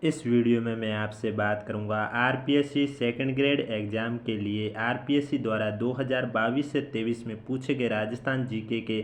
इस वीडियो में मैं आपसे बात करूंगा आरपीएससी सेकंड ग्रेड एग्ज़ाम के लिए आरपीएससी द्वारा 2022 से 23 में पूछे गए राजस्थान जीके के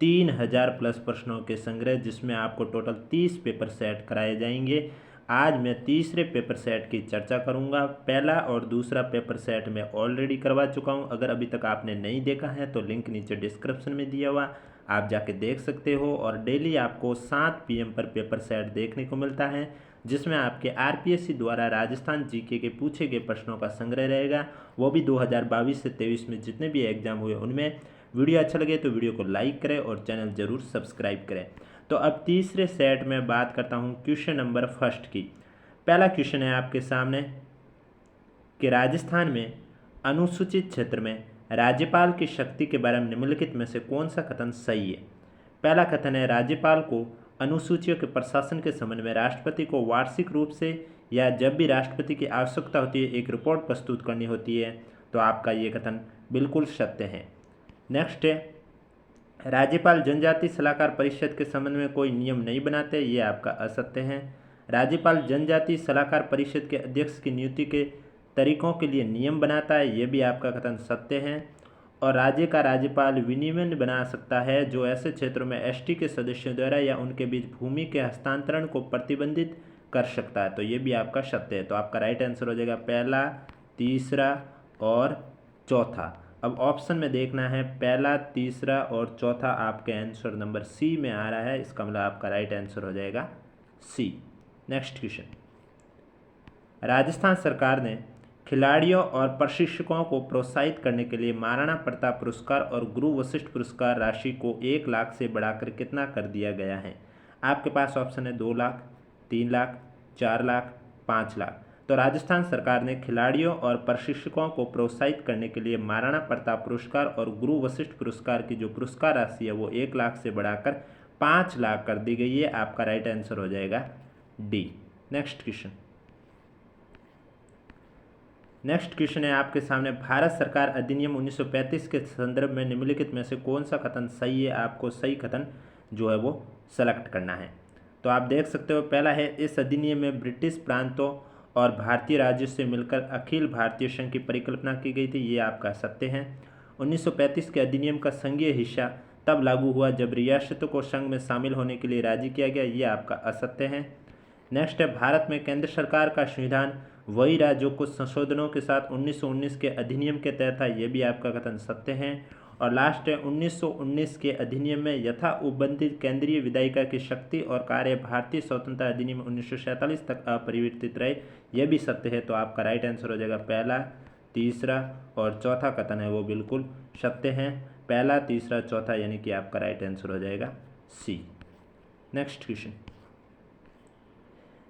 3000 प्लस प्रश्नों के संग्रह, जिसमें आपको टोटल 30 पेपर सेट कराए जाएंगे। आज मैं तीसरे पेपर सेट की चर्चा करूंगा। पहला और दूसरा पेपर सेट मैं ऑलरेडी करवा चुका हूं। अगर अभी तक आपने नहीं देखा है तो लिंक नीचे डिस्क्रिप्शन में दिया हुआ, आप जाके देख सकते हो। और डेली आपको 7 PM पर पेपर सेट देखने को मिलता है, जिसमें आपके आरपीएससी द्वारा राजस्थान जीके के पूछे गए प्रश्नों का संग्रह रहेगा, वो भी 2022 से 23 में जितने भी एग्जाम हुए उनमें। वीडियो अच्छा लगे तो वीडियो को लाइक करें और चैनल जरूर सब्सक्राइब करें। तो अब तीसरे सेट में बात करता हूँ क्वेश्चन नंबर फर्स्ट की। पहला क्वेश्चन है आपके सामने कि राजस्थान में अनुसूचित क्षेत्र में राज्यपाल की शक्ति के बारे में निम्नलिखित में से कौन सा कथन सही है। पहला कथन है, राज्यपाल को अनुसूचियों के प्रशासन के संबंध में राष्ट्रपति को वार्षिक रूप से या जब भी राष्ट्रपति की आवश्यकता होती है एक रिपोर्ट प्रस्तुत करनी होती है। तो आपका ये कथन बिल्कुल सत्य है। नेक्स्ट है, राज्यपाल जनजाति सलाहकार परिषद के संबंध में कोई नियम नहीं बनाते, ये आपका असत्य है। राज्यपाल जनजाति सलाहकार परिषद के अध्यक्ष की नियुक्ति के तरीकों के लिए नियम बनाता है, ये भी आपका कथन सत्य है। और राज्य का राज्यपाल विनियमन बना सकता है जो ऐसे क्षेत्रों में एसटी के सदस्यों द्वारा या उनके बीच भूमि के हस्तांतरण को प्रतिबंधित कर सकता है, तो ये भी आपका सत्य है। तो आपका राइट आंसर हो जाएगा पहला, तीसरा और चौथा। अब ऑप्शन में देखना है, पहला, तीसरा और चौथा आपके आंसर नंबर सी में आ रहा है, इसका मतलब आपका राइट आंसर हो जाएगा सी। नेक्स्ट क्वेश्चन, राजस्थान सरकार ने खिलाड़ियों और प्रशिक्षकों को प्रोत्साहित करने के लिए महाराणा प्रताप पुरस्कार और गुरु वशिष्ठ पुरस्कार राशि को 1 लाख से बढ़ाकर कितना कर दिया गया है। आपके पास ऑप्शन है 2 लाख, 3 लाख, 4 लाख, 5 लाख। तो राजस्थान सरकार ने खिलाड़ियों और प्रशिक्षकों को प्रोत्साहित करने के लिए महाराणा प्रताप पुरस्कार और गुरु वशिष्ठ पुरस्कार की जो पुरस्कार राशि है वो 1 लाख से बढ़ाकर 5 लाख कर दी गई है। आपका राइट आंसर हो जाएगा D. Next question, next question है आपके सामने, भारत सरकार अधिनियम 1935 के संदर्भ में निम्नलिखित में से कौन सा कथन सही है। आपको सही कथन जो है वो सेलेक्ट करना है। तो आप देख सकते हो, पहला है, इस अधिनियम में ब्रिटिश प्रांतों और भारतीय राज्यों से मिलकर अखिल भारतीय संघ की परिकल्पना की गई थी, ये आपका सत्य है। 1935 के अधिनियम का संघीय हिस्सा तब लागू हुआ जब रियासतों को संघ में शामिल होने के लिए राजी किया गया, ये आपका असत्य है। नेक्स्ट है, भारत में केंद्र सरकार का संविधान वही रहा जो कुछ संशोधनों के साथ 1919 के अधिनियम के तहत था, यह भी आपका कथन सत्य है। और लास्ट है, 1919 के अधिनियम में यथा उपबंधित केंद्रीय विधायिका की शक्ति और कार्य भारतीय स्वतंत्रता अधिनियम 1947 तक अपरिवर्तित रहे, यह भी सत्य है। तो आपका राइट आंसर हो जाएगा पहला, तीसरा और चौथा कथन है वो बिल्कुल सत्य है। पहला, तीसरा, चौथा यानी कि आपका राइट आंसर हो जाएगा सी। नेक्स्ट क्वेश्चन,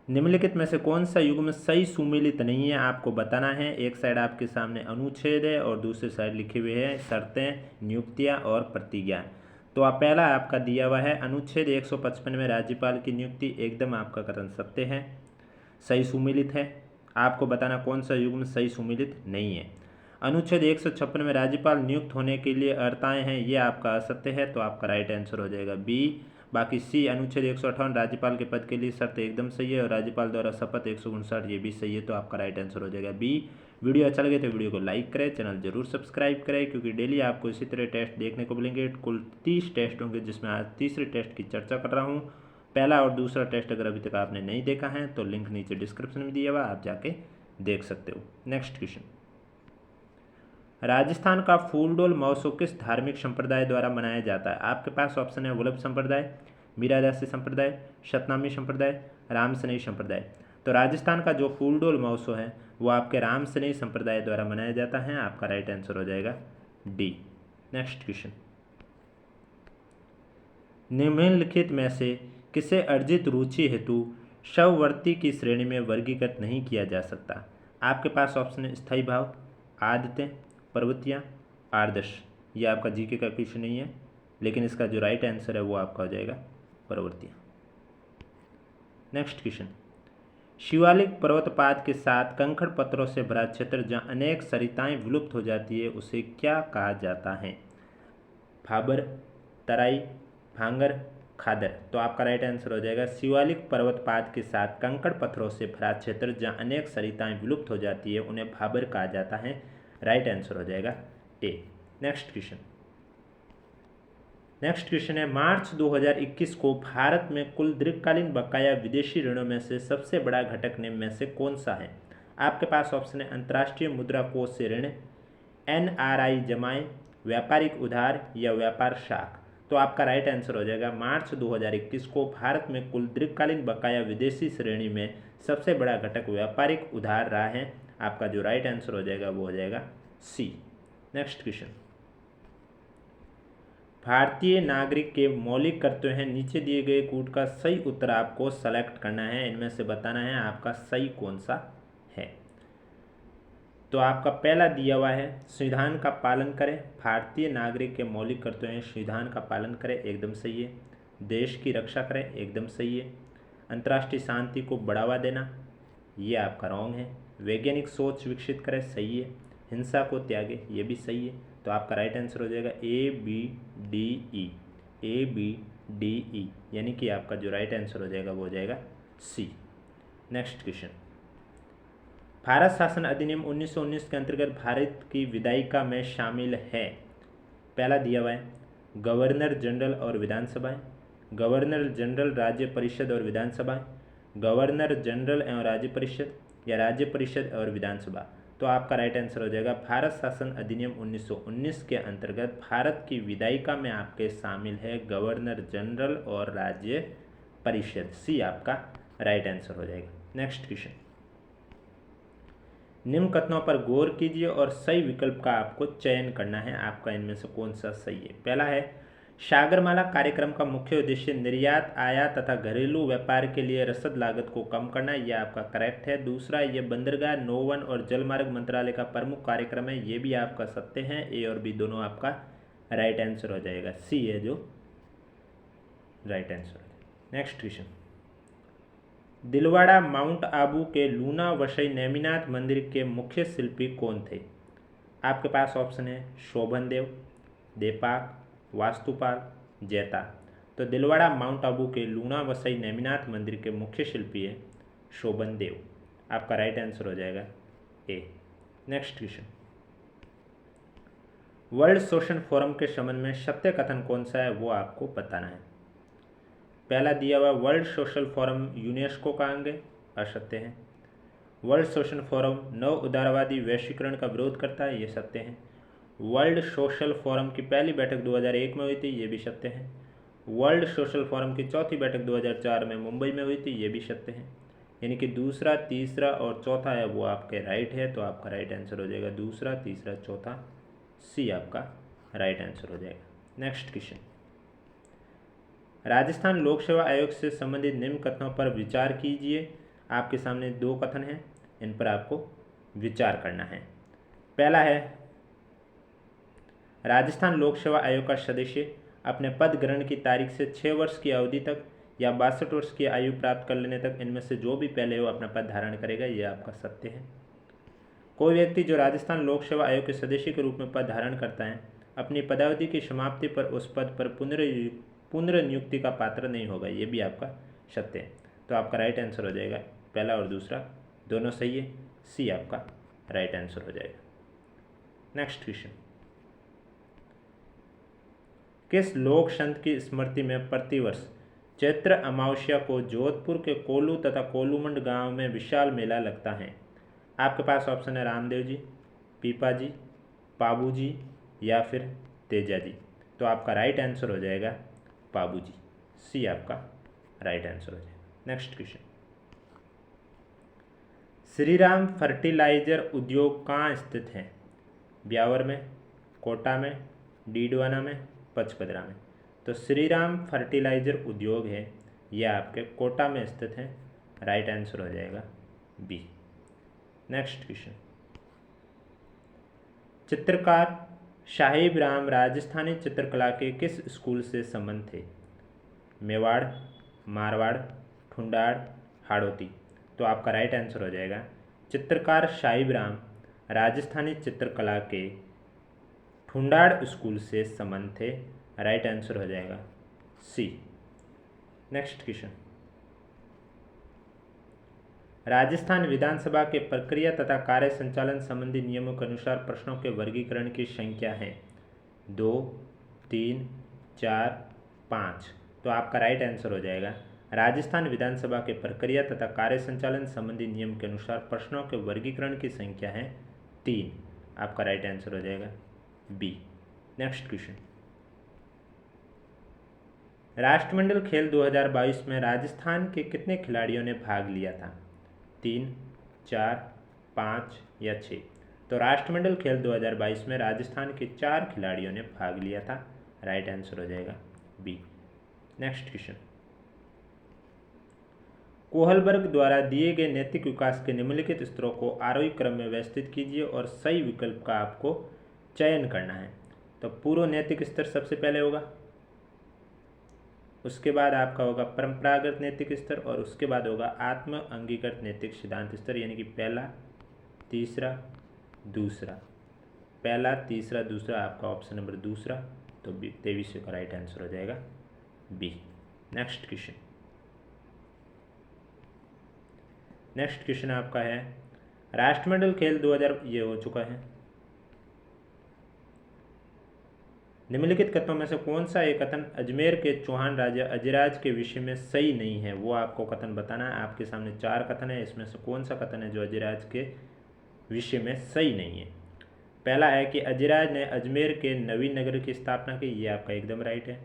निम्नलिखित में से कौन सा युग्म सही सुमेलित नहीं है, आपको बताना है। एक साइड आपके सामने अनुच्छेद है और दूसरी साइड लिखे हुए हैं शर्तें, नियुक्तियां और प्रतिज्ञा। तो आप पहला आपका दिया हुआ है अनुच्छेद 155 में राज्यपाल की नियुक्ति, एकदम आपका कथन सत्य है, सही सुमेलित है। आपको बताना कौन सा युग्म सही सुमेलित नहीं है। अनुच्छेद 156 में राज्यपाल नियुक्त होने के लिए अर्हताएं हैं, ये आपका असत्य है, तो आपका राइट आंसर हो जाएगा बी। बाकी सी, अनुच्छेद 158 राज्यपाल के पद के लिए शर्त एकदम सही है और राज्यपाल द्वारा शपथ 159 ये भी सही है, तो आपका राइट आंसर हो जाएगा बी। वीडियो अच्छा लगे तो वीडियो को लाइक करें, चैनल जरूर सब्सक्राइब करें, क्योंकि डेली आपको इसी तरह टेस्ट देखने को मिलेंगे। कुल 30 टेस्ट होंगे, जिसमें आज तीसरे टेस्ट की चर्चा कर रहा हूँ। पहला और दूसरा टेस्ट अगर अभी तक आपने नहीं देखा है तो लिंक नीचे डिस्क्रिप्शन में दिया हुआ, आप जाके देख सकते हो। नेक्स्ट क्वेश्चन, राजस्थान का फूलडोल महोत्सव किस धार्मिक संप्रदाय द्वारा मनाया जाता है। आपके पास ऑप्शन है वल्लभ संप्रदाय, मीरादासी संप्रदाय, सतनामी संप्रदाय, रामसनेही संप्रदाय। तो राजस्थान का जो फूलडोल महोत्सव है वो आपके रामसनेही संप्रदाय द्वारा मनाया जाता है, आपका राइट आंसर हो जाएगा डी। नेक्स्ट क्वेश्चन, निम्नलिखित में से किसे अर्जित रुचि हेतु शववर्ती की श्रेणी में वर्गीकृत नहीं किया जा सकता। आपके पास ऑप्शन है स्थायी भाव, आदित्य, प्रवृत्तियाँ, आदर्श। ये आपका जीके का क्वेश्चन नहीं है, लेकिन इसका जो राइट आंसर है वो आपका हो जाएगा प्रवृत्तियाँ। नेक्स्ट क्वेश्चन, शिवालिक पर्वतपात के साथ कंकड़ पत्थरों से भरा क्षेत्र जहाँ अनेक सरिताएं विलुप्त हो जाती है उसे क्या कहा जाता है। भाबर, तराई, भांगर, खादर। तो आपका राइट आंसर हो जाएगा शिवालिक पर्वतपाद के साथ कंकड़ पत्थरों से भरा क्षेत्र जहाँ अनेक सरिताएं विलुप्त हो जाती है उन्हें भाबर कहा जाता है। राइट आंसर हो जाएगा ए। नेक्स्ट क्वेश्चन है मार्च 2021 को भारत में कुल दीर्घकालीन बकाया विदेशी ऋणों में से सबसे बड़ा घटक निम्न में से कौन सा है। आपके पास ऑप्शन है अंतर्राष्ट्रीय मुद्रा कोष से ऋण, NRI जमाएं, व्यापारिक उधार या व्यापार शाख। तो आपका राइट आंसर हो जाएगा मार्च 2021 को भारत में कुल दीर्घकालीन बकाया विदेशी श्रेणी में सबसे बड़ा घटक व्यापारिक उधार रहा है। आपका जो राइट आंसर हो जाएगा वो हो जाएगा सी। नेक्स्ट क्वेश्चन, भारतीय नागरिक के मौलिक कर्तव्य हैं नीचे दिए गए कूट का सही उत्तर आपको सेलेक्ट करना है, इनमें से बताना है आपका सही कौन सा है। तो आपका पहला दिया हुआ है संविधान का पालन करें, भारतीय नागरिक के मौलिक कर्तव्य हैं संविधान का पालन करें, एकदम सही है। देश की रक्षा करें, एकदम सही है। अंतर्राष्ट्रीय शांति को बढ़ावा देना, ये आपका रॉन्ग है। वैज्ञानिक सोच विकसित करें, सही है। हिंसा को त्यागे, ये भी सही है। तो आपका राइट आंसर हो जाएगा ABDE, ABDE, यानी कि आपका जो राइट आंसर हो जाएगा वो हो जाएगा सी। नेक्स्ट क्वेश्चन, भारत शासन अधिनियम 1919 के अंतर्गत भारत की विधायिका में शामिल है। पहला दिया हुआ है गवर्नर जनरल और विधानसभाएं, गवर्नर जनरल राज्य परिषद और विधानसभाएं, गवर्नर जनरल एवं राज्य परिषद, या राज्य परिषद और विधानसभा। तो आपका राइट आंसर हो जाएगा भारत शासन अधिनियम 1919 के अंतर्गत भारत की विधायिका में आपके शामिल है गवर्नर जनरल और राज्य परिषद। सी आपका राइट आंसर हो जाएगा। नेक्स्ट क्वेश्चन, निम्न कथनों पर गौर कीजिए और सही विकल्प का आपको चयन करना है, आपका इनमें से कौन सा सही है। पहला है सागरमाला कार्यक्रम का मुख्य उद्देश्य निर्यात, आयात तथा घरेलू व्यापार के लिए रसद लागत को कम करना, यह आपका करेक्ट है। दूसरा, ये बंदरगाह, नौवन और जलमार्ग मंत्रालय का प्रमुख कार्यक्रम है, ये भी आपका सत्य है। ए और बी दोनों आपका राइट आंसर हो जाएगा। सी है जो राइट आंसर है। Next question, Dilwara mount Abu के लूना वसई नेमिनाथ मंदिर के मुख्य शिल्पी कौन थे। आपके पास ऑप्शन है शोभन देव, देपाक, वास्तुपाल, जैता। तो दिलवाड़ा माउंट आबू के लूना वसई नेमिनाथ मंदिर के मुख्य शिल्पी है शोभन देव। आपका राइट आंसर हो जाएगा A. Next question, world social forum के संबंध में सत्य कथन कौन सा है वो आपको बताना है। पहला दिया हुआ वर्ल्ड सोशल फोरम यूनेस्को का अंग है, असत्य है। वर्ल्ड सोशल फोरम नव उदारवादी वैश्वीकरण का विरोध करता है, ये सत्य है। वर्ल्ड सोशल फोरम की पहली बैठक 2001 में हुई थी, ये भी सत्य है। वर्ल्ड सोशल फोरम की चौथी बैठक 2004 में मुंबई में हुई थी, ये भी सत्य है। यानी कि दूसरा, तीसरा और चौथा है वो आपके राइट है। तो आपका राइट आंसर हो जाएगा दूसरा, तीसरा, चौथा, सी आपका राइट आंसर हो जाएगा। नेक्स्ट क्वेश्चन, राजस्थान लोक सेवा आयोग से संबंधित निम्न कथनों पर विचार कीजिए। आपके सामने दो कथन हैं, इन पर आपको विचार करना है। पहला है राजस्थान लोक सेवा आयोग का सदस्य अपने पद ग्रहण की तारीख से 6 वर्ष की अवधि तक या 62 वर्ष की आयु प्राप्त कर लेने तक इनमें से जो भी पहले हो अपना पद धारण करेगा, यह आपका सत्य है। कोई व्यक्ति जो राजस्थान लोक सेवा आयोग के सदस्य के रूप में पद धारण करता है अपनी पदावधि की समाप्ति पर उस पद पर पुनर्नियुक्ति का पात्र नहीं होगा, ये भी आपका सत्य है। तो आपका राइट आंसर हो जाएगा पहला और दूसरा दोनों सही है। सी आपका राइट आंसर हो जाएगा। नेक्स्ट क्वेश्चन, किस लोक संत की स्मृति में प्रतिवर्ष चैत्र अमावस्या को जोधपुर के कोल्लू तथा कोल्लूमंड गांव में विशाल मेला लगता है। आपके पास ऑप्शन है रामदेव जी, पीपा जी, पाबू जी या फिर तेजा जी। तो आपका राइट आंसर हो जाएगा पाबू जी। सी आपका राइट आंसर हो जाएगा। नेक्स्ट क्वेश्चन, श्रीराम फर्टिलाइजर उद्योग कहाँ स्थित है। ब्यावर में, कोटा में, डीडवाना में, पचपदरा में। तो श्रीराम फर्टिलाइजर उद्योग है यह आपके कोटा में स्थित है। राइट आंसर हो जाएगा बी। नेक्स्ट क्वेश्चन, चित्रकार साहिब राम राजस्थानी चित्रकला के किस स्कूल से संबंध थे। मेवाड़, मारवाड़, ठुंडाड़, हाड़ौती। तो आपका राइट आंसर हो जाएगा चित्रकार साहिब राम राजस्थानी चित्रकला के ठुंडाड़ स्कूल से संबंध थे। राइट आंसर हो जाएगा सी। नेक्स्ट क्वेश्चन, राजस्थान विधानसभा के प्रक्रिया तथा कार्य संचालन संबंधी नियमों के अनुसार प्रश्नों के वर्गीकरण की संख्या है 2, 3, 4, 5। तो आपका राइट आंसर हो जाएगा राजस्थान विधानसभा के प्रक्रिया तथा कार्य संचालन संबंधी नियम के अनुसार प्रश्नों के वर्गीकरण की संख्या है 3। आपका राइट आंसर हो जाएगा बी। नेक्स्ट क्वेश्चन, राष्ट्रमंडल खेल 2022 में राजस्थान के कितने खिलाड़ियों ने भाग लिया था? 3, 4, 5 या 6। तो राष्ट्रमंडल खेल 2022 में राजस्थान के 4 खिलाड़ियों ने भाग लिया था। राइट आंसर हो जाएगा बी। नेक्स्ट क्वेश्चन, कोहलबर्ग द्वारा दिए गए नैतिक विकास के निम्नलिखित स्तरों को आरोही क्रम में व्यवस्थित कीजिए और सही विकल्प का आपको चयन करना है। तो पूर्व नैतिक स्तर सबसे पहले होगा, उसके बाद आपका होगा परंपरागत नैतिक स्तर और उसके बाद होगा आत्म अंगीकृत नैतिक सिद्धांत स्तर, यानी कि पहला, तीसरा, दूसरा। पहला, तीसरा, दूसरा आपका ऑप्शन नंबर दूसरा। तो 23 का राइट आंसर हो जाएगा B. Next question, next question आपका है राष्ट्रमंडल खेल 2000 ये हो चुका है। निम्नलिखित कथनों में से कौन सा एक कथन अजमेर के चौहान राजा अजिराज के विषय में सही नहीं है? वो आपको कथन बताना है। आपके सामने 4 कथन है, इसमें से कौन सा कथन है जो अजिराज के विषय में सही नहीं है? पहला है कि अजिराज ने अजमेर के नवीन नगर की स्थापना की, ये आपका एकदम राइट है।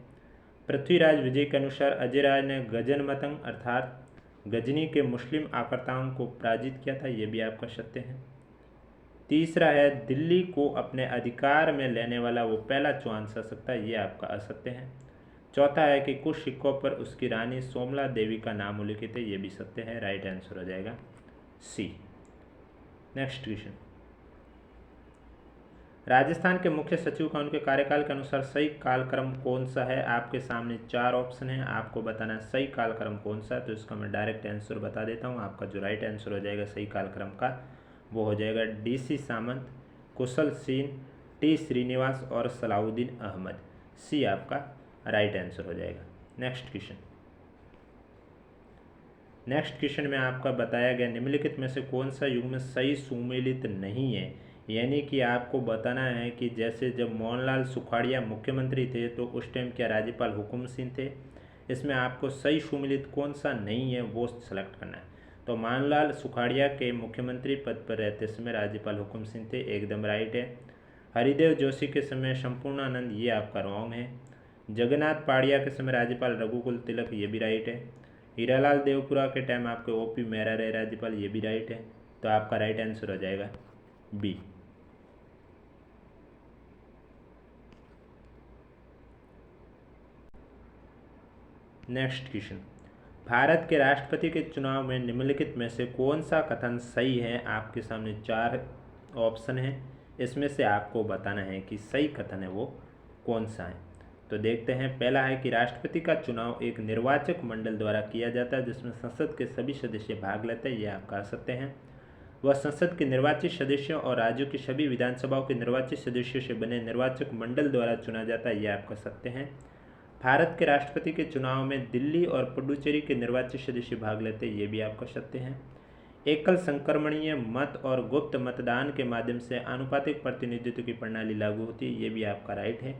पृथ्वीराज विजय के अनुसार अजिराज ने गजनमतंग अर्थात गजनी के मुस्लिम आक्रमणों को पराजित किया था, ये भी आपका सत्य है। तीसरा है दिल्ली को अपने अधिकार में लेने वाला वो पहला चौहान शासक था, ये आपका असत्य है। चौथा है कि कुछ सिक्कों पर उसकी रानी सोमला देवी का नाम उल्लिखित है, ये भी सत्य है। राइट आंसर हो जाएगा सी। नेक्स्ट क्वेश्चन, राजस्थान के मुख्य सचिव का उनके कार्यकाल के अनुसार सही कालक्रम कौन सा है? आपके सामने 4 ऑप्शन है, आपको बताना है सही कालक्रम कौन सा है। तो इसका मैं डायरेक्ट आंसर बता देता हूँ। आपका जो राइट आंसर हो जाएगा सही कालक्रम का वो हो जाएगा DC सामंत, कुशल सेन, T श्रीनिवास और सलाउद्दीन अहमद। सी आपका राइट आंसर हो जाएगा। नेक्स्ट क्वेश्चन, नेक्स्ट क्वेश्चन में आपका बताया गया निम्नलिखित में से कौन सा युग में सही सुमेलित नहीं है? यानी कि आपको बताना है कि जैसे जब मोहनलाल सुखाड़िया मुख्यमंत्री थे तो उस टाइम क्या राज्यपाल हुकुम सिंह थे? इसमें आपको सही सुमेलित कौन सा नहीं है वो सेलेक्ट करना है। तो मोहनलाल सुखाड़िया के मुख्यमंत्री पद पर रहते समय राज्यपाल हुकुम सिंह थे, एकदम राइट है। हरिदेव जोशी के समय संपूर्णानंद, ये आपका रॉन्ग है। जगन्नाथ पाड़िया के समय राज्यपाल रघुकुल तिलक, ये भी राइट है। हीरालाल देवपुरा के टाइम आपके OP मेहरा रहे राज्यपाल, ये भी राइट है। तो आपका राइट आंसर हो जाएगा बी। नेक्स्ट क्वेश्चन, भारत के राष्ट्रपति के चुनाव में निम्नलिखित में से कौन सा कथन सही है? आपके सामने 4 ऑप्शन है, इसमें से आपको बताना है कि सही कथन है वो कौन सा है। तो देखते हैं। पहला है कि राष्ट्रपति का चुनाव एक निर्वाचक मंडल द्वारा किया जाता है जिसमें संसद के सभी सदस्य भाग लेते हैं, ये आपका असत्य है। वह संसद के निर्वाचित सदस्यों और राज्यों की सभी विधानसभाओं के निर्वाचित सदस्यों से बने निर्वाचक मंडल द्वारा चुना जाता है, ये आपका सत्य है। भारत के राष्ट्रपति के चुनाव में दिल्ली और पुडुचेरी के निर्वाचित सदस्य भाग लेते हैं, ये भी आपका सत्य है। एकल संक्रमणीय मत और गुप्त मतदान के माध्यम से आनुपातिक प्रतिनिधित्व की प्रणाली लागू होती है, ये भी आपका राइट है।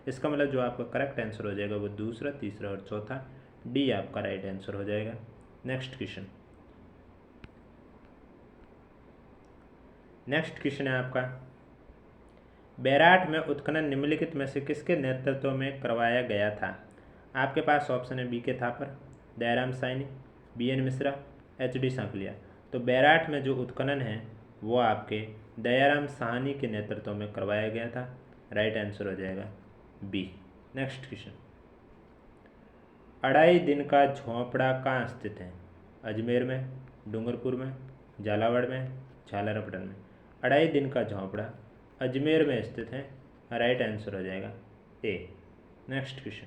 इसका मतलब जो आपका करेक्ट आंसर हो जाएगा वो दूसरा, तीसरा और चौथा, डी आपका राइट आंसर हो जाएगा। नेक्स्ट क्वेश्चन, नेक्स्ट क्वेश्चन है आपका बैराट में उत्खनन निम्नलिखित में से किसके नेतृत्व में करवाया गया था? आपके पास ऑप्शन है BK Thapar, Dayaram Saini, BN Mishra, HD Sankalia. तो बैराट में जो उत्खनन है वो आपके दयाराम साहनी के नेतृत्व में करवाया गया था। राइट आंसर हो जाएगा बी। नेक्स्ट क्वेश्चन, अढ़ाई दिन का झोंपड़ा कहाँ स्थित है? अजमेर में, डूंगरपुर में, झालावाड़ में, झालरापाटन में। अढ़ाई दिन का झोंपड़ा अजमेर में स्थित है। राइट आंसर हो जाएगा A. Next question,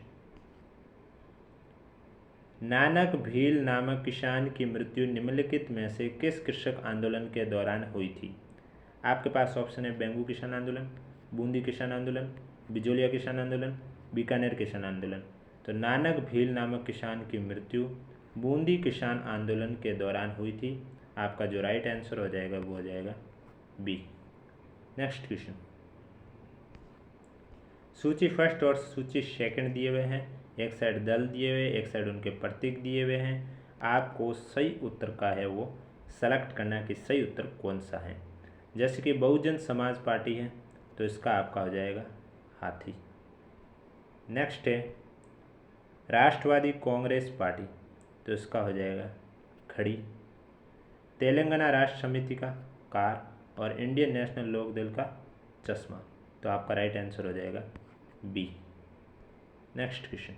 Nanak Bhil नामक किसान की मृत्यु निम्नलिखित में से किस कृषक आंदोलन के दौरान हुई थी? आपके पास ऑप्शन है बेंगू किसान आंदोलन, बूंदी किसान आंदोलन, बिजोलिया किसान आंदोलन, बीकानेर किसान आंदोलन। तो नानक भील नामक किसान की मृत्यु बूंदी किसान आंदोलन के दौरान हुई थी। आपका जो राइट आंसर हो जाएगा वो हो जाएगा बी। नेक्स्ट क्वेश्चन, सूची फर्स्ट और सूची सेकंड दिए हुए हैं, एक साइड दल दिए हुए, एक साइड उनके प्रतीक दिए हुए हैं। आपको सही उत्तर का है वो सेलेक्ट करना है कि सही उत्तर कौन सा है। जैसे कि बहुजन समाज पार्टी है तो इसका आपका हो जाएगा हाथी। नेक्स्ट है राष्ट्रवादी कांग्रेस पार्टी, तो इसका हो जाएगा खड़ी। तेलंगाना राष्ट्र समिति का कार और इंडियन नेशनल लोक दल का चश्मा, तो आपका राइट आंसर हो जाएगा B. Next question,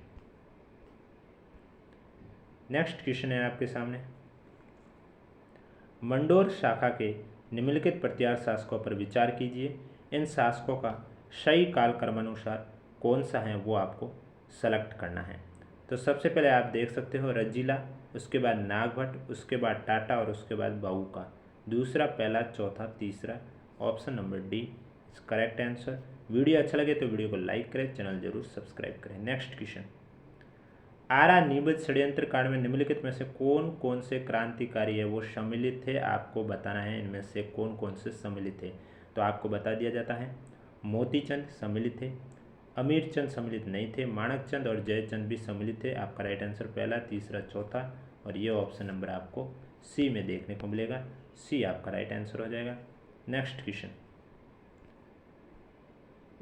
next question है आपके सामने, मंडोर शाखा के निम्नलिखित प्रतिहार शासकों पर विचार कीजिए। इन शासकों का सही कालक्रमानुसार कौन सा है वो आपको सेलेक्ट करना है। तो सबसे पहले आप देख सकते हो रजीला, उसके बाद नागभट्ट, उसके बाद टाटा और उसके बाद बहू का। दूसरा, पहला, चौथा, तीसरा, option number D is correct answer. Video अच्छा लगे तो वीडियो को लाइक करें, चैनल जरूर सब्सक्राइब करें। नेक्स्ट क्वेश्चन, आरा निबंध षड्यंत्र कांड में निम्नलिखित में से कौन कौन से क्रांतिकारी है वो सम्मिलित थे, आपको बताना है इनमें से कौन कौन से सम्मिलित थे। तो आपको बता दिया जाता है मोतीचंद सम्मिलित थे, अमीरचंद सम्मिलित नहीं थे, माणकचंद और जयचंद भी सम्मिलित थे। आपका राइट आंसर पहला, तीसरा, चौथा और ये ऑप्शन नंबर आपको सी में देखने को मिलेगा। सी आपका राइट आंसर हो जाएगा। Next question,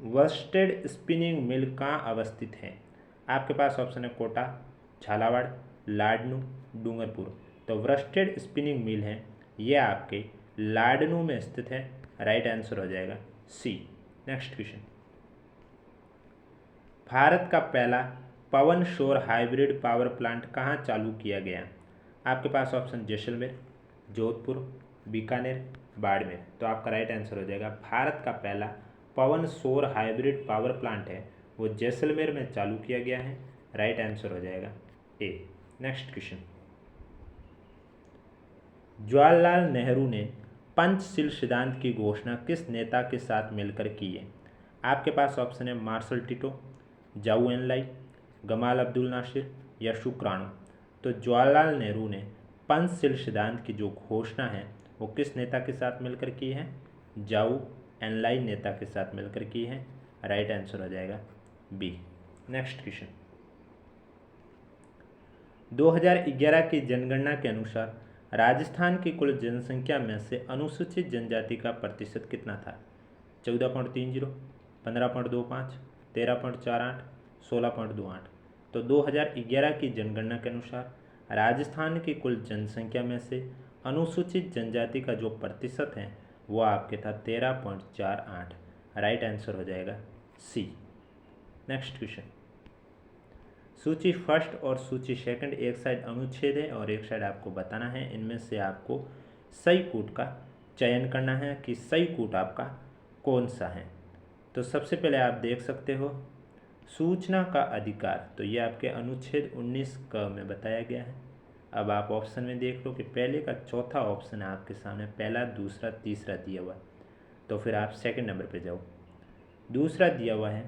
worsted spinning mill कहाँ अवस्थित है। आपके पास ऑप्शन है कोटा, झालावाड़, लाडनू, डूंगरपुर। तो वर्स्टेड स्पिनिंग मिल है ये आपके लाडनू में स्थित है। राइट आंसर हो जाएगा सी। नेक्स्ट क्वेश्चन, भारत का पहला पवन सौर हाइब्रिड पावर प्लांट कहाँ चालू किया गया। आपके पास ऑप्शन जैसलमेर, जोधपुर, बीकानेर, बाड़मेर। तो आपका राइट आंसर हो जाएगा भारत का पहला पवन सौर हाइब्रिड पावर प्लांट है वो जैसलमेर में चालू किया गया है। राइट आंसर हो जाएगा A. Next question, Jawaharlal Nehru ने पंचशील सिद्धांत की घोषणा किस नेता के साथ मिलकर की है। आपके पास ऑप्शन है मार्शल टिटो, जाऊ एनलाई, गमाल अब्दुल नासिर या शुक्राणु। तो जवाहरलाल नेहरू ने पंचशील सिद्धांत की जो घोषणा है वो किस नेता के साथ मिलकर की है, जाऊ एनलाई नेता के साथ मिलकर की है। राइट आंसर हो जाएगा बी। नेक्स्ट क्वेश्चन, 2011 की जनगणना के अनुसार राजस्थान की कुल जनसंख्या में से अनुसूचित जनजाति का प्रतिशत कितना था। 14.30, 15.25, 13.48, 16.28। तो 2011 की जनगणना के अनुसार राजस्थान की कुल जनसंख्या में से अनुसूचित जनजाति का जो प्रतिशत है वो आपके था 13.48। राइट आंसर हो जाएगा सी। नेक्स्ट क्वेश्चन, सूची फर्स्ट और सूची सेकंड एक साइड अनुच्छेद है और एक साइड आपको बताना है। इनमें से आपको सही कूट का चयन करना है कि सही कूट आपका कौन सा है। तो सबसे पहले आप देख सकते हो सूचना का अधिकार, तो ये आपके अनुच्छेद 19 क में बताया गया है। अब आप ऑप्शन में देख लो कि पहले का चौथा ऑप्शन है आपके सामने, पहला, दूसरा, तीसरा दिया हुआ, तो फिर आप सेकंड नंबर पे जाओ। दूसरा दिया हुआ है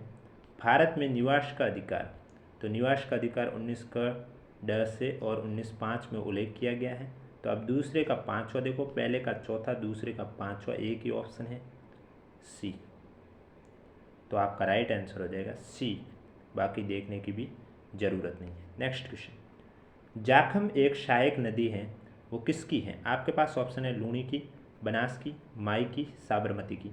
भारत में निवास का अधिकार, तो निवास का अधिकार 19 क ड से और 19.5 में उल्लेख किया गया है। तो अब दूसरे का पाँचवा देखो, पहले का चौथा, दूसरे का पाँचवा, एक ही ऑप्शन है सी। तो आपका राइट आंसर हो जाएगा सी, बाकी देखने की भी ज़रूरत नहीं है। नेक्स्ट क्वेश्चन, जाखम एक सहायक नदी है वो किसकी है। आपके पास ऑप्शन है लूणी की, बनास की, माई की, साबरमती की।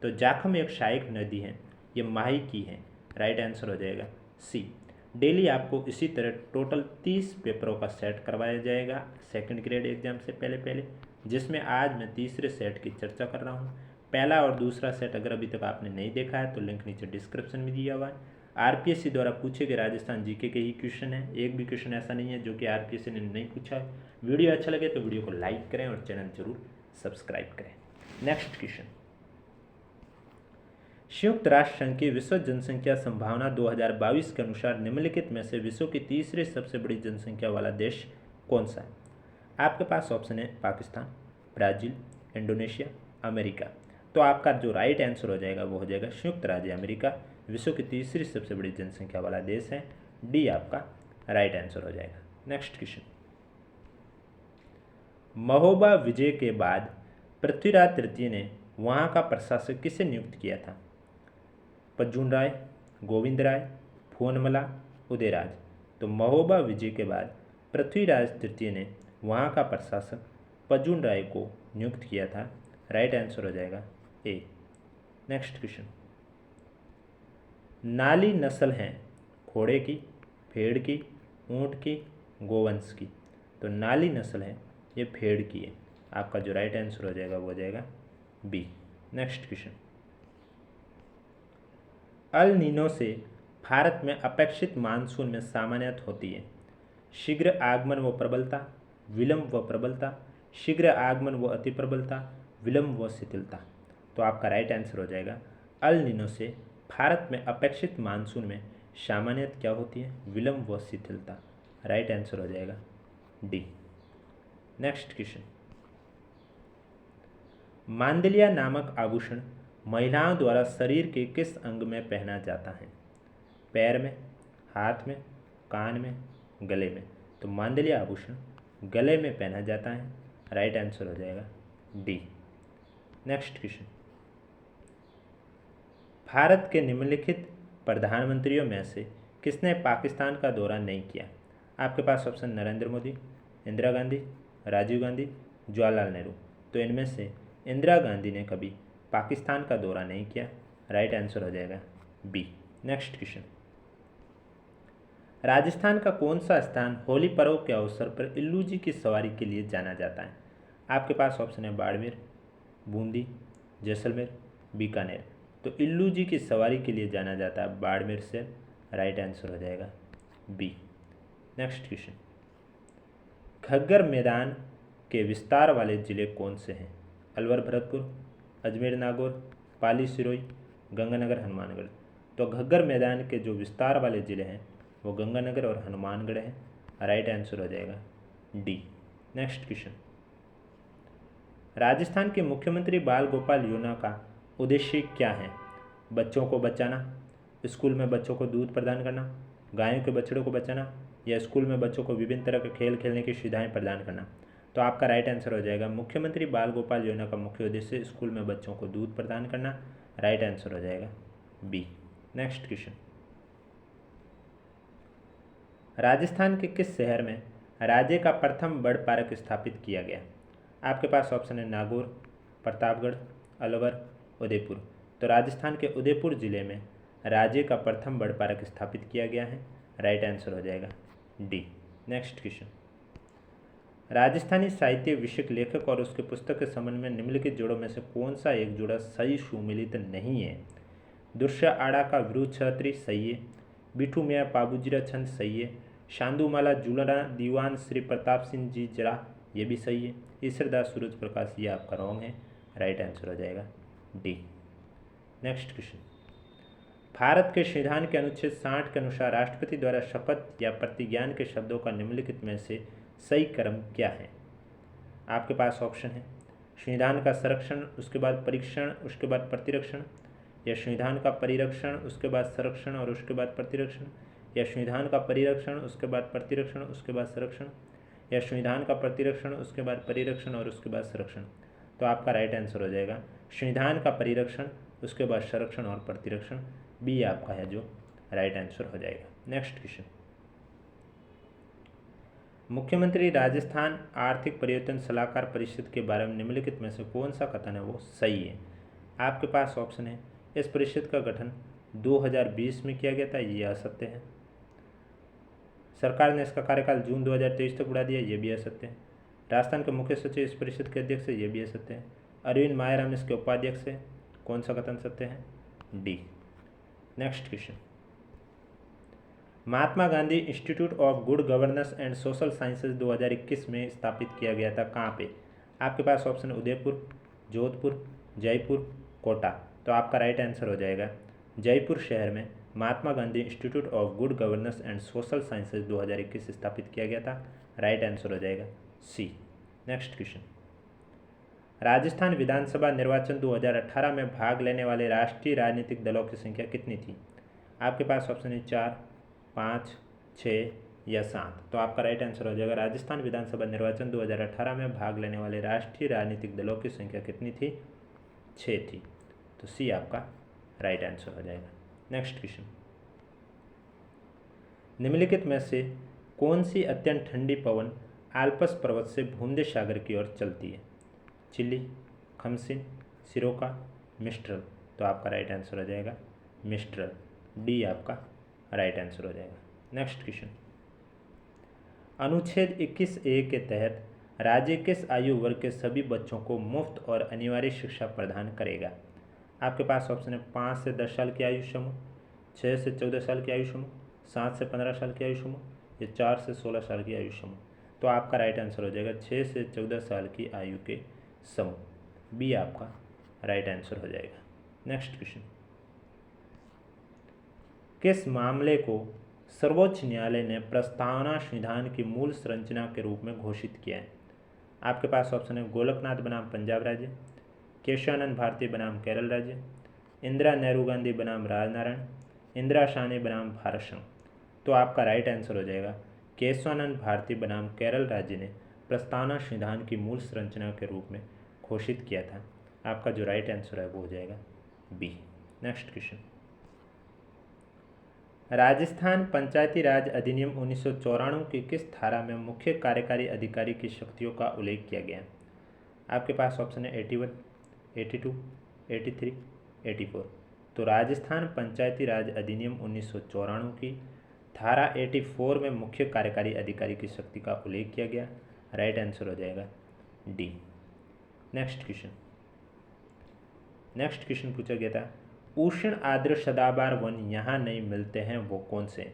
तो जाखम एक सहायक नदी है, ये माही की है। राइट आंसर हो जाएगा सी। डेली आपको इसी तरह टोटल 30 पेपरों का सेट करवाया जाएगा सेकंड ग्रेड एग्जाम से पहले, जिसमें आज मैं तीसरे सेट की चर्चा कर रहा हूँ। पहला और दूसरा सेट अगर अभी तक आपने नहीं देखा है तो लिंक नीचे डिस्क्रिप्शन में दिया हुआ है। आरपीएससी द्वारा पूछे गए राजस्थान जीके के ही क्वेश्चन है, एक भी क्वेश्चन ऐसा नहीं है जो कि आरपीएससी ने नहीं पूछा है। वीडियो अच्छा लगे तो वीडियो को लाइक करें और चैनल जरूर सब्सक्राइब करें। नेक्स्ट क्वेश्चन, संयुक्त राष्ट्र संघ की विश्व जनसंख्या संभावना 2022 के अनुसार निम्नलिखित में से विश्व की तीसरे सबसे बड़ी जनसंख्या वाला देश कौन सा है। आपके पास ऑप्शन है पाकिस्तान, ब्राज़ील, इंडोनेशिया, अमेरिका। तो आपका जो राइट आंसर हो जाएगा वो हो जाएगा संयुक्त राज्य अमेरिका विश्व की तीसरी सबसे बड़ी जनसंख्या वाला देश है। डी आपका राइट आंसर हो जाएगा। नेक्स्ट क्वेश्चन, महोबा विजय के बाद पृथ्वीराज तृतीय ने वहाँ का प्रशासक किसे नियुक्त किया था? पज्जून राय, गोविंद राय, फूनमला, उदयराज। तो महोबा विजय के बाद पृथ्वीराज तृतीय ने वहाँ का प्रशासक पज्जून राय को नियुक्त किया था। राइट आंसर हो जाएगा ए। नेक्स्ट क्वेश्चन, नाली नस्ल हैं घोड़े की, भेड़ की, ऊंट की, गोवंश की। तो नाली नस्ल है ये भेड़ की है। आपका जो राइट आंसर हो जाएगा वो हो जाएगा B. Next question, El Nino से भारत में अपेक्षित मानसून में सामान्यतः होती है शीघ्र आगमन व प्रबलता, विलंब व प्रबलता, शीघ्र आगमन व अति प्रबलता, विलंब व शिथिलता। तो आपका राइट आंसर हो जाएगा अल नीनो से भारत में अपेक्षित मानसून में सामान्यतः क्या होती है? विलंब व शिथिलता। राइट आंसर हो जाएगा डी। नेक्स्ट क्वेश्चन, मांदलिया नामक आभूषण महिलाओं द्वारा शरीर के किस अंग में पहना जाता है? पैर में, हाथ में, कान में, गले में। तो मांदलिया आभूषण गले में पहना जाता है। राइट आंसर हो जाएगा डी। नेक्स्ट क्वेश्चन, भारत के निम्नलिखित प्रधानमंत्रियों में से किसने पाकिस्तान का दौरा नहीं किया? आपके पास ऑप्शन नरेंद्र मोदी, इंदिरा गांधी, राजीव गांधी, जवाहरलाल नेहरू। तो इनमें से इंदिरा गांधी ने कभी पाकिस्तान का दौरा नहीं किया। राइट आंसर हो जाएगा बी। नेक्स्ट क्वेश्चन, राजस्थान का कौन सा स्थान होली पर्व के अवसर पर इल्लू जी की सवारी के लिए जाना जाता है? आपके पास ऑप्शन है बाड़मेर, बूंदी, जैसलमेर, बीकानेर। तो इल्लू जी की सवारी के लिए जाना जाता है बाड़मेर से। राइट आंसर हो जाएगा बी। नेक्स्ट क्वेश्चन, घग्गर मैदान के विस्तार वाले जिले कौन से हैं? अलवर भरतपुर, अजमेर नागौर, पाली सिरोही, गंगानगर हनुमानगढ़। तो घग्गर मैदान के जो विस्तार वाले जिले हैं वो गंगानगर और हनुमानगढ़ हैं। राइट आंसर हो जाएगा डी। नेक्स्ट क्वेश्चन, राजस्थान के मुख्यमंत्री बाल गोपाल योजना का उद्देश्य क्या है? बच्चों को बचाना, स्कूल में बच्चों को दूध प्रदान करना, गायों के बछड़ों को बचाना, या स्कूल में बच्चों को विभिन्न तरह के खेल खेलने की सुविधाएं प्रदान करना। तो आपका राइट आंसर हो जाएगा मुख्यमंत्री बाल गोपाल योजना का मुख्य उद्देश्य स्कूल में बच्चों को दूध प्रदान करना। राइट आंसर हो जाएगा बी। नेक्स्ट क्वेश्चन, राजस्थान के किस शहर में राज्य का प्रथम बर्ड पार्क स्थापित किया गया? आपके पास ऑप्शन है नागौर, प्रतापगढ़, अलवर, उदयपुर। तो राजस्थान के उदयपुर जिले में राज्य का प्रथम बर्ड पार्क स्थापित किया गया है। राइट आंसर हो जाएगा डी। नेक्स्ट क्वेश्चन, राजस्थानी साहित्य विषयक लेखक और उसके पुस्तक के संबंध में निम्नलिखित जोड़ों में से कौन सा एक जोड़ा सही सुमिलित नहीं है? दुर्सा आड़ा का विरुद्ध छत्री सही है, बिठू मियाँ पाबूजीरा छंद सही है, शांदुमाला जुलना दीवान श्री प्रताप सिंह जी जरा ये भी सही है, ईश्वरदास सूरज प्रकाश ये आपका रॉन्ग है। राइट आंसर हो जाएगा डी। नेक्स्ट क्वेश्चन, भारत के संविधान के अनुच्छेद 60 के अनुसार राष्ट्रपति द्वारा शपथ या प्रतिज्ञान के शब्दों का निम्नलिखित में से सही क्रम क्या है? आपके पास ऑप्शन है संविधान का संरक्षण, उसके बाद परीक्षण, उसके बाद प्रतिरक्षण, या संविधान का परिरक्षण, उसके बाद संरक्षण और उसके बाद प्रतिरक्षण, या संविधान का परिरक्षण, उसके बाद प्रतिरक्षण, उसके बाद संरक्षण, या संविधान का प्रतिरक्षण, उसके बाद परिरक्षण और उसके बाद संरक्षण। तो आपका राइट आंसर हो जाएगा संविधान का परिरक्षण, उसके बाद संरक्षण और प्रतिरक्षण। बी आपका है जो राइट आंसर हो जाएगा। नेक्स्ट क्वेश्चन, मुख्यमंत्री राजस्थान आर्थिक परिवर्तन सलाहकार परिषद के बारे में निम्नलिखित में से कौन सा कथन है वो सही है? आपके पास ऑप्शन है इस परिषद का गठन 2020 में किया गया था, ये असत्य है। सरकार ने इसका कार्यकाल जून 2023 तक बढ़ा दिया, ये भी असत्य है। राजस्थान के मुख्य सचिव इस परिषद के अध्यक्ष है, ये भी असत्य है। अरविंद मायाराम इसके उपाध्यक्ष है, कौन सा कथन सत्य है? D. Next question, Mahatma Gandhi Institute of Good Governance and Social Sciences 2021 में स्थापित किया गया था, कहाँ पे? आपके पास ऑप्शन है उदयपुर, जोधपुर, जयपुर, कोटा। तो आपका राइट आंसर हो जाएगा जयपुर शहर में Mahatma Gandhi Institute of Good Governance and Social Sciences 2021 स्थापित किया गया था। राइट आंसर हो जाएगा सी। नेक्स्ट क्वेश्चन, राजस्थान विधानसभा निर्वाचन 2018 में भाग लेने वाले राष्ट्रीय राजनीतिक दलों की संख्या कितनी थी? आपके पास ऑप्शन है 4, 5, 6 या 7? तो आपका राइट आंसर हो जाएगा राजस्थान विधानसभा निर्वाचन 2018 में भाग लेने वाले राष्ट्रीय राजनीतिक दलों की संख्या कितनी थी? 6 थी। तो सी आपका राइट आंसर हो जाएगा। नेक्स्ट क्वेश्चन, निम्नलिखित में से कौन सी अत्यंत ठंडी पवन आल्प्स पर्वत से भूमध्य सागर की ओर चलती है? चिली, खमसिन, सिरोका, मिस्ट्रल? तो आपका राइट आंसर हो जाएगा मिस्ट्रल, डी आपका राइट आंसर हो जाएगा। नेक्स्ट क्वेश्चन, अनुच्छेद 21A के तहत राज्य किस आयु वर्ग के सभी बच्चों को मुफ्त और अनिवार्य शिक्षा प्रदान करेगा? आपके पास ऑप्शन है 5 से 10 साल की आयु समूह, 6 से 14 साल की आयु समूह, 7 से 15 साल की आयु समूह या 4 से 16 साल की आयु समूह? तो आपका राइट आंसर हो जाएगा 6 से 14 साल की आयु के समूह, बी आपका राइट आंसर हो जाएगा। नेक्स्ट क्वेश्चन, किस मामले को सर्वोच्च न्यायालय ने प्रस्तावना संविधान की मूल संरचना के रूप में घोषित किया है? आपके पास ऑप्शन है गोलकनाथ बनाम पंजाब राज्य, केशवानंद भारती बनाम केरल राज्य, इंदिरा नेहरू गांधी बनाम राजनारायण, इंदिरा साहनी बनाम भारत संघ? तो आपका राइट आंसर हो जाएगा केशवानंद भारती बनाम केरल राज्य ने प्रस्तावना संविधान की मूल संरचना के रूप में घोषित किया था। आपका जो राइट आंसर है वो हो जाएगा बी। नेक्स्ट क्वेश्चन, राजस्थान पंचायती राज अधिनियम 1994 की किस धारा में मुख्य कार्यकारी अधिकारी की शक्तियों का उल्लेख किया गया है? आपके पास ऑप्शन है 81, 82, 83, 84। तो राजस्थान पंचायती राज अधिनियम 1994 की धारा 84 में मुख्य कार्यकारी अधिकारी की शक्ति का उल्लेख किया गया। राइट आंसर हो जाएगा डी। नेक्स्ट क्वेश्चन पूछा गया था, उष्ण आर्द्र सदाबहार वन यहाँ नहीं मिलते हैं, वो कौन से?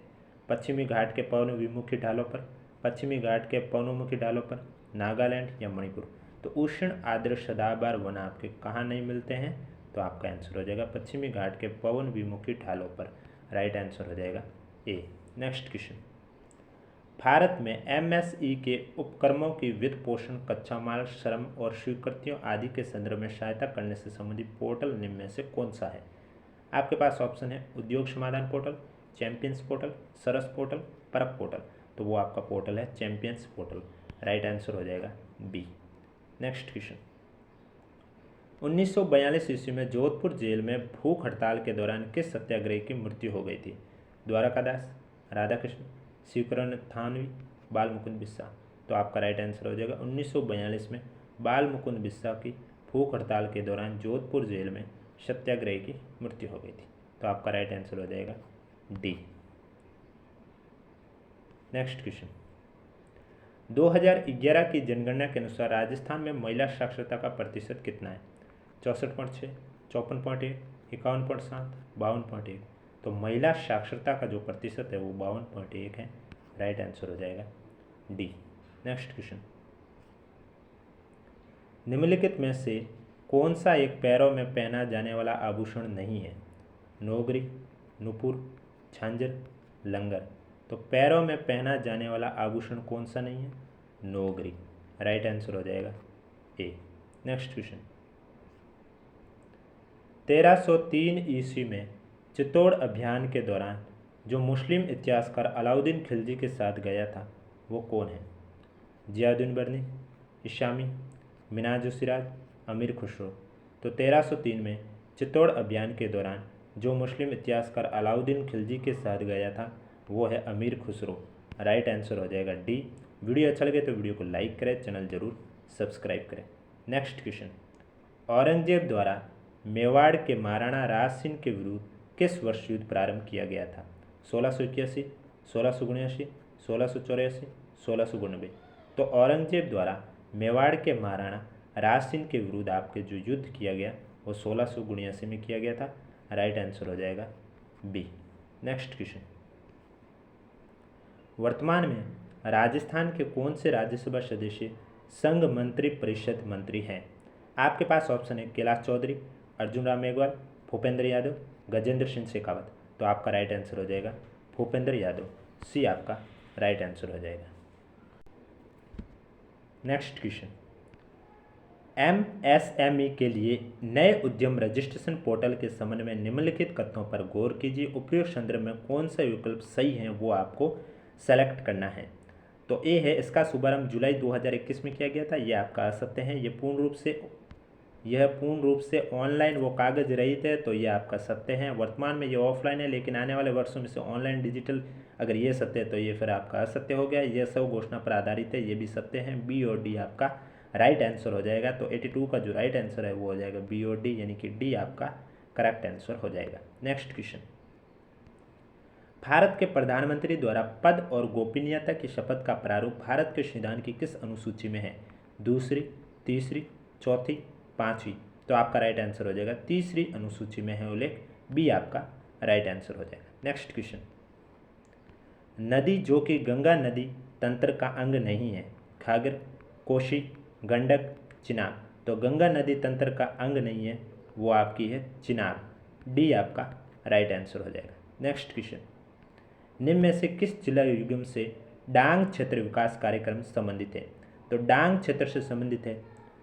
पश्चिमी घाट के पवन विमुखी ढालों पर, पश्चिमी घाट के पवनमुखी ढालों पर, नागालैंड या मणिपुर? तो उष्ण आर्द्र सदाबहार वन आपके कहाँ नहीं मिलते हैं? तो आपका आंसर हो जाएगा पश्चिमी घाट के पवन विमुखी ढालों पर। राइट आंसर हो जाएगा ए। नेक्स्ट क्वेश्चन, भारत में MSE के उपक्रमों की वित्त पोषण, कच्चा माल, श्रम और स्वीकृतियों आदि के संदर्भ में सहायता करने से संबंधित पोर्टल निम्न में से कौन सा है? आपके पास ऑप्शन है उद्योग समाधान पोर्टल, चैंपियंस पोर्टल, सरस पोर्टल, परख पोर्टल? तो वो आपका पोर्टल है चैंपियंस पोर्टल। राइट आंसर हो जाएगा बी। नेक्स्ट क्वेश्चन, 1942 ईस्वी में जोधपुर जेल में भूख हड़ताल के दौरान किस सत्याग्रही की मृत्यु हो गई थी? द्वारकादास, राधाकृष्ण, शिवकरण थानवी, बाल मुकुंद बिस्सा? तो आपका राइट आंसर हो जाएगा 1942 में बाल मुकुंद बिस्सा की भूख हड़ताल के दौरान जोधपुर जेल में सत्याग्रही की मृत्यु हो गई थी। तो आपका राइट आंसर हो जाएगा डी। नेक्स्ट क्वेश्चन, 2011 की जनगणना के अनुसार राजस्थान में महिला साक्षरता का प्रतिशत कितना है? 64.6, 54.1, 51.7, 52.1? तो महिला साक्षरता का जो प्रतिशत है वो 52.1 है। राइट आंसर हो जाएगा डी। नेक्स्ट क्वेश्चन, निम्नलिखित में से कौन सा एक पैरों में पहना जाने वाला आभूषण नहीं है? नोगरी, नुपुर, झांझर, लंगर? तो पैरों में पहना जाने वाला आभूषण कौन सा नहीं है? नोगरी। राइट आंसर हो जाएगा ए। नेक्स्ट क्वेश्चन, 1303 ईस्वी में चित्तौड़ अभियान के दौरान जो मुस्लिम इतिहासकार अलाउद्दीन खिलजी के साथ गया था वो कौन है? जियाउद्दीन बर्नी, इशामी, मिनाज सिराज, अमीर खुसरो? तो 1303 में चित्तौड़ अभियान के दौरान जो मुस्लिम इतिहासकार अलाउद्दीन खिलजी के साथ गया था वो है अमीर खुसरो। राइट आंसर हो जाएगा डी। वीडियो अच्छा लगे तो वीडियो को लाइक करें, चैनल जरूर सब्सक्राइब करें। नेक्स्ट क्वेश्चन, औरंगजेब द्वारा मेवाड़ के महाराणा राज सिंह के विरुद्ध किस वर्ष युद्ध प्रारंभ किया गया था? 1681, 1679, 1684, 1692? तो औरंगजेब द्वारा मेवाड़ के महाराणा राज सिंह के विरुद्ध आपके जो युद्ध किया गया वो 1679 में किया गया था। राइट आंसर हो जाएगा बी। नेक्स्ट क्वेश्चन, वर्तमान में राजस्थान के कौन से राज्यसभा सदस्य संघ मंत्री परिषद मंत्री हैं? आपके पास ऑप्शन है कैलाश चौधरी, अर्जुन राम मेघवाल, भूपेंद्र यादव, गजेंद्र सिंह शेखावत? तो आपका राइट आंसर हो जाएगा भूपेंद्र यादव, सी आपका राइट आंसर हो जाएगा। नेक्स्ट क्वेश्चन, MSME के लिए नए उद्यम रजिस्ट्रेशन पोर्टल के संबंध में निम्नलिखित कथनों पर गौर कीजिए। उपयुक्त संदर्भ में कौन सा विकल्प सही है वो आपको सेलेक्ट करना है। तो ए है, इसका शुभारंभ जुलाई 2021 में किया गया था, ये आपका असत्य है। यह पूर्ण रूप से ऑनलाइन वो कागज रहित है, तो ये आपका सत्य है। वर्तमान में ये ऑफलाइन है, लेकिन आने वाले वर्षों में से ऑनलाइन डिजिटल, अगर ये सत्य है तो ये फिर आपका असत्य हो गया। यह सब घोषणा पर आधारित है, ये भी सत्य है। बी और डी आपका राइट आंसर हो जाएगा। तो 82 का जो राइट आंसर है वो हो जाएगा बी और डी, यानी कि डी आपका करेक्ट आंसर हो जाएगा। नेक्स्ट क्वेश्चन, भारत के प्रधानमंत्री द्वारा पद और गोपनीयता की शपथ का प्रारूप भारत के संविधान की किस अनुसूची में है? दूसरी, तीसरी, चौथी, पांचवी? तो आपका राइट आंसर हो जाएगा तीसरी अनुसूची में है उल्लेख, बी आपका राइट आंसर हो जाएगा। नेक्स्ट क्वेश्चन, नदी जो कि गंगा नदी तंत्र का अंग नहीं है? घाघर, कोसी, गंडक, चिनाब? तो गंगा नदी तंत्र का अंग नहीं है, वो आपकी है चिनाब, डी आपका राइट आंसर हो जाएगा। नेक्स्ट क्वेश्चन, निम्न में से किस जिला युगम से डांग क्षेत्र विकास कार्यक्रम संबंधित है? तो डांग क्षेत्र से संबंधित है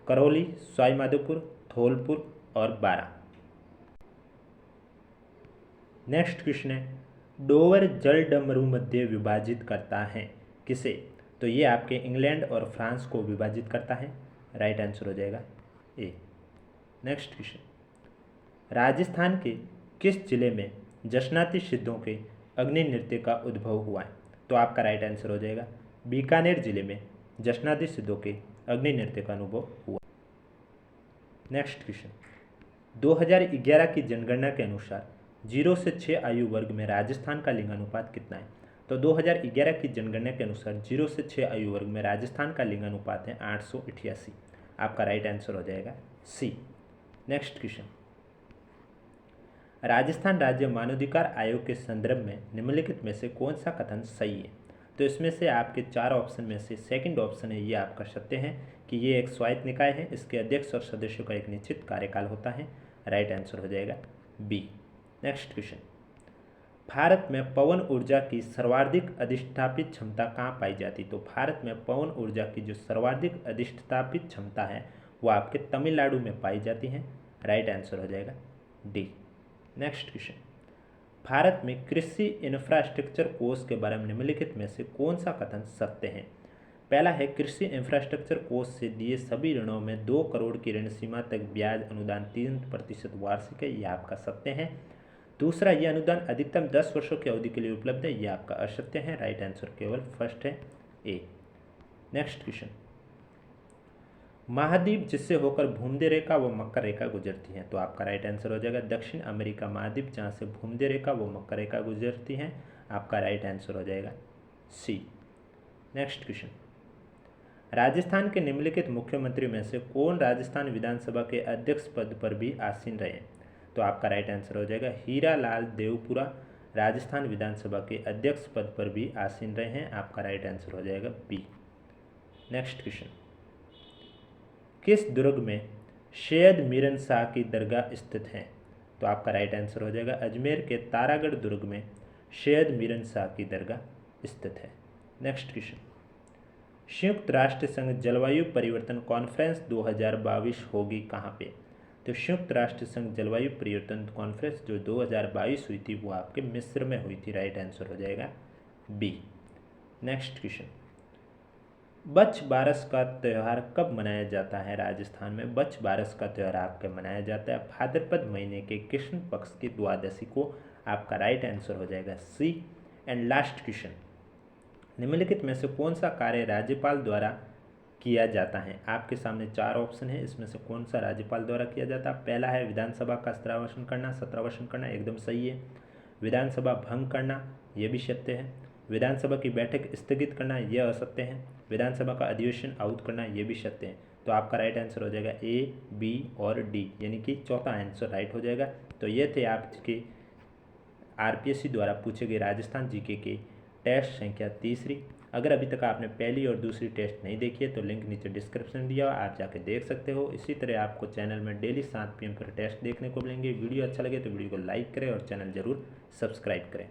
करौली, सवाईमाधोपुर, धौलपुर और बारा। नेक्स्ट क्वेश्चन है, डोवर जलडमरू मध्य विभाजित करता है किसे? तो ये आपके इंग्लैंड और फ्रांस को विभाजित करता है, राइट आंसर हो जाएगा ए। नेक्स्ट क्वेश्चन, राजस्थान के किस जिले में जशनाती सिद्धों के अग्नि नृत्य का उद्भव हुआ है? तो आपका राइट आंसर हो जाएगा बीकानेर जिले में जशनाती सिद्धों के अग्नि नृत्य का अनुभव हुआ। नेक्स्ट क्वेश्चन, 2011 की जनगणना के अनुसार 0 से 6 आयु वर्ग में राजस्थान का लिंगानुपात कितना है? तो 2011 की जनगणना के अनुसार 0 से 6 आयु वर्ग में राजस्थान का लिंगानुपात है 888, आपका राइट आंसर हो जाएगा सी। नेक्स्ट क्वेश्चन, राजस्थान राज्य मानवाधिकार आयोग के संदर्भ में निम्नलिखित में से कौन सा कथन सही है? तो इसमें से आपके 4 ऑप्शन में से सेकंड ऑप्शन है, ये आपका सत्य है कि ये एक स्वायत्त निकाय है, इसके अध्यक्ष और सदस्यों का एक निश्चित कार्यकाल होता है, राइट आंसर हो जाएगा बी। नेक्स्ट क्वेश्चन, भारत में पवन ऊर्जा की सर्वाधिक अधिष्ठापित क्षमता कहाँ पाई जाती? तो भारत में पवन ऊर्जा की जो सर्वाधिक अधिष्ठापित क्षमता है वो आपके तमिलनाडु में पाई जाती है, राइट आंसर हो जाएगा डी। नेक्स्ट क्वेश्चन, भारत में कृषि इंफ्रास्ट्रक्चर कोष के बारे में निम्नलिखित में से कौन सा कथन सत्य है? पहला है, कृषि इंफ्रास्ट्रक्चर कोष से दिए सभी ऋणों में 2 करोड़ की ऋण सीमा तक ब्याज अनुदान 3% वार्षिक है, यह आपका सत्य है। दूसरा, यह अनुदान अधिकतम 10 वर्षों की अवधि के लिए उपलब्ध है, यह आपका असत्य है, राइट आंसर केवल फर्स्ट है ए। नेक्स्ट क्वेश्चन, महाद्वीप जिससे होकर भूमध्य रेखा व मकर रेखा गुजरती है? तो आपका राइट आंसर हो जाएगा दक्षिण अमेरिका महाद्वीप, जहाँ से भूमध्य रेखा व मकर रेखा गुजरती है, आपका राइट आंसर हो जाएगा सी। नेक्स्ट क्वेश्चन, राजस्थान के निम्नलिखित मुख्यमंत्री में से कौन राजस्थान विधानसभा के अध्यक्ष पद पर भी आसीन रहे? तो आपका राइट आंसर हो जाएगा हीरा लाल देवपुरा राजस्थान विधानसभा के अध्यक्ष पद पर भी आसीन रहे हैं, आपका राइट आंसर हो जाएगा बी। नेक्स्ट क्वेश्चन, किस दुर्ग में सैयद मीरन शाह की दरगाह स्थित है? तो आपका राइट आंसर हो जाएगा अजमेर के तारागढ़ दुर्ग में सैयद मीरन शाह की दरगाह स्थित है। नेक्स्ट क्वेश्चन, संयुक्त राष्ट्र संघ जलवायु परिवर्तन कॉन्फ्रेंस 2022 होगी कहाँ पे? तो संयुक्त राष्ट्र संघ जलवायु परिवर्तन कॉन्फ्रेंस जो 2022 हुई थी वो आपके मिस्र में हुई थी, राइट आंसर हो जाएगा बी। नेक्स्ट क्वेश्चन, बच्छ बारस का त्यौहार कब मनाया जाता है राजस्थान में? बच्छ बारस का त्यौहार आपके मनाया जाता है भाद्रपद महीने के कृष्ण पक्ष की द्वादशी को, आपका राइट आंसर हो जाएगा सी। एंड लास्ट क्वेश्चन, निम्नलिखित में से कौन सा कार्य राज्यपाल द्वारा किया जाता है? आपके सामने 4 ऑप्शन है, इसमें से कौन सा राज्यपाल द्वारा किया जाता है? पहला है विधानसभा का सत्रावसान करना, सत्रावसान करना एकदम सही है। विधानसभा भंग करना, यह भी सत्य है। विधानसभा की बैठक स्थगित करना, यह असत्य है। विधानसभा का अधिवेशन आहूत करना, यह भी सत्य है। तो आपका राइट आंसर हो जाएगा ए, बी और डी, यानी कि चौथा आंसर राइट हो जाएगा। तो ये थे आपके आरपीएससी द्वारा पूछे गए राजस्थान जीके के टेस्ट संख्या 3। अगर अभी तक आपने पहली और दूसरी टेस्ट नहीं देखी है तो लिंक नीचे डिस्क्रिप्शन दिया हुआ, आप जाके देख सकते हो। इसी तरह आपको चैनल में डेली 7 PM पर टेस्ट देखने को मिलेंगे। वीडियो अच्छा लगे तो वीडियो को लाइक करें और चैनल जरूर सब्सक्राइब करें।